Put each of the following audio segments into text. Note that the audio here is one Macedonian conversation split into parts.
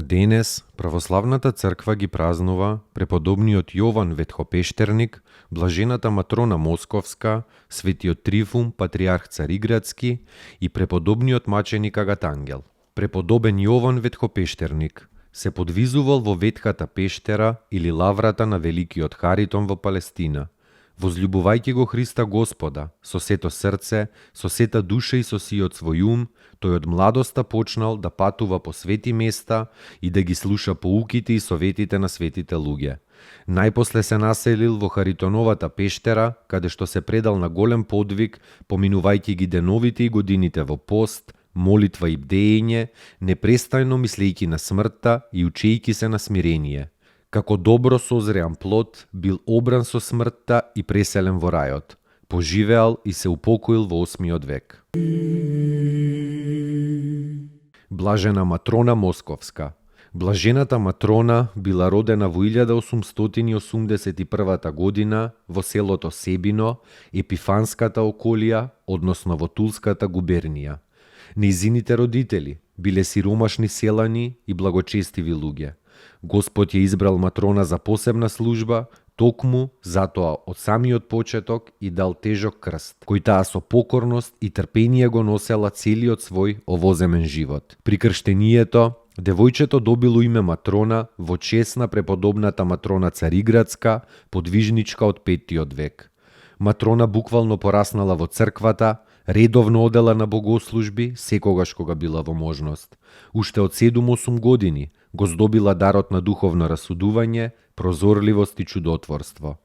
Денес православната црква ги празнува преподобниот Јован Ветхопештерник, блажената Матрона Московска, светиот Трифун, патриарх Цариградски и преподобниот маченик Агатангел. Преподобен Јован Ветхопештерник се подвизувал во ветхата пештера или лаврата на великиот Харитон во Палестина, возљубувајќи го Христа Господа, со сето срце, со сета душа и со сиот свој ум, тој од младоста почнал да патува по свети места и да ги слуша поуките и советите на светите луѓе. Најпосле се населил во Харитоновата пештера, каде што се предал на голем подвиг, поминувајќи ги деновите и годините во пост, молитва и бдеење, непрестајно мислејќи на смртта и учејќи се на смирение. Како добро созреан плод, бил обран со смртта и преселен во рајот. Поживеал и се упокоил во 8 век. Блажена Матрона Московска. Блажената Матрона била родена во 1881 година во селото Себино, Епифанската околија, односно во Тулската губернија. Нејзините родители биле сиромашни селани и благочестиви луѓе. Господ ја избрал Матрона за посебна служба, токму затоа од самиот почеток и дал тежок крст, кој таа со покорност и трпение го носела целиот свој овоземен живот. При крштението, девојчето добило име Матрона во чест на преподобната Матрона Цариградска, подвижничка од 5 век. Матрона буквално пораснала во црквата, редовно одела на богослужби, секогаш кога била во можност. Уште од 7-8 години го здобила дарот на духовно расудување, прозорливост и чудотворство.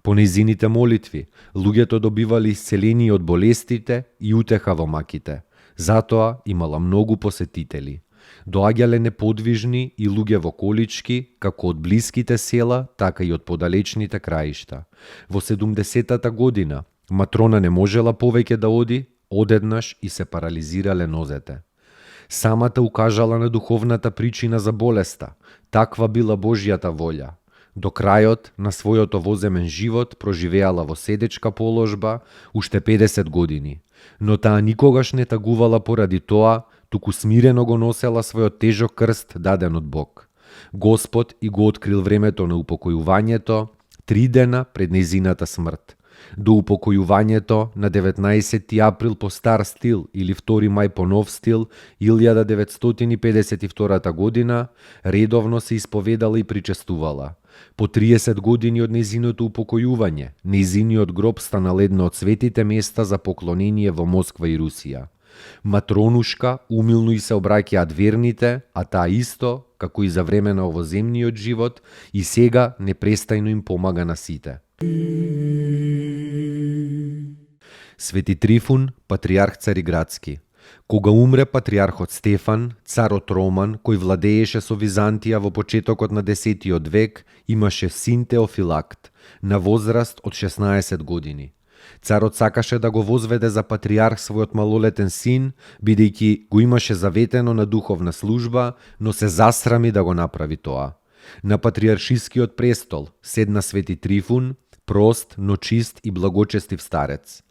По нејзините молитви, луѓето добивали исцеление од болестите и утеха во маките. Затоа имала многу посетители. Доаѓале неподвижни и луѓе во колички, како од блиските села, така и од подалечните краишта. Во 70-та година Матрона не можела повеќе да оди, одеднаш и се парализирале нозете. Самата укажала на духовната причина за болеста. Таква била Божјата волја. До крајот на својот овоземен живот проживеала во седечка положба уште 50 години. Но таа никогаш не тагувала поради тоа, туку смирено го носела својот тежок крст даден од Бог. Господ и го открил времето на упокојувањето 3 дена пред нејзината смрт. До упокојувањето на 19 април по стар стил или 2 мај по нов стил 1952 година редовно се исповедала и причестувала. По 30 години од нејзиното упокојување, нејзиниот гроб станал едно од светите места за поклонение во Москва и Русија. Матронушка умилно и се обраќаат верните, а таа исто, како и за време на овоземниот живот, и сега непрестајно им помага на сите. Свети Трифун, патриарх Цариградски. Кога умре патриархот Стефан, царот Роман, кој владееше со Византија во почетокот на 10 век, имаше син Теофилакт, на возраст од 16 години. Царот сакаше да го возведе за патриарх својот малолетен син, бидејќи го имаше заветено на духовна служба, но се засрами да го направи тоа. На патриаршискиот престол седна Свети Трифун, прост, но чист и благочестив старец.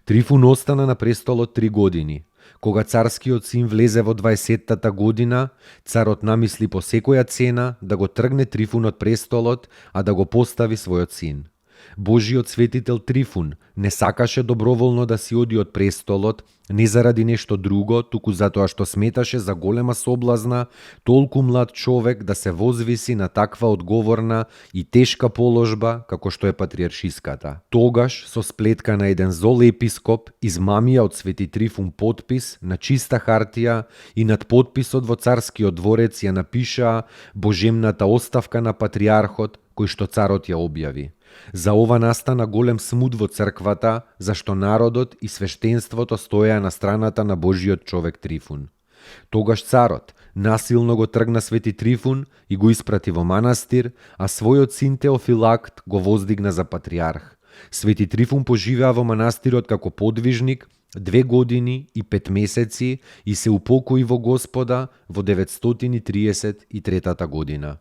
Трифун остана на престолот 3 години. Кога царскиот син влезе во 20-та година, царот намисли по секоја цена да го тргне Трифун од престолот, а да го постави својот син. Божиот светител Трифун не сакаше доброволно да си оди од престолот, не заради нешто друго, туку затоа што сметаше за голема соблазна толку млад човек да се возвиси на таква одговорна и тешка положба како што е патриаршиската. Тогаш, со сплетка на еден зол епископ, измамија од Свети Трифун подпис на чиста хартија и над подписот во царскиот дворец ја напишаа божемната оставка на патриархот, кој што царот ја објави. За ова настана голем смут во црквата, зашто народот и свештенството стоеа на страната на Божиот човек Трифун. Тогаш царот насилно го тргна Свети Трифун и го испрати во манастир, а својот син Теофилакт го воздигна за патриарх. Свети Трифун поживеа во манастирот како подвижник 2 години и 5 месеци и се упокои во Господа во 933 година.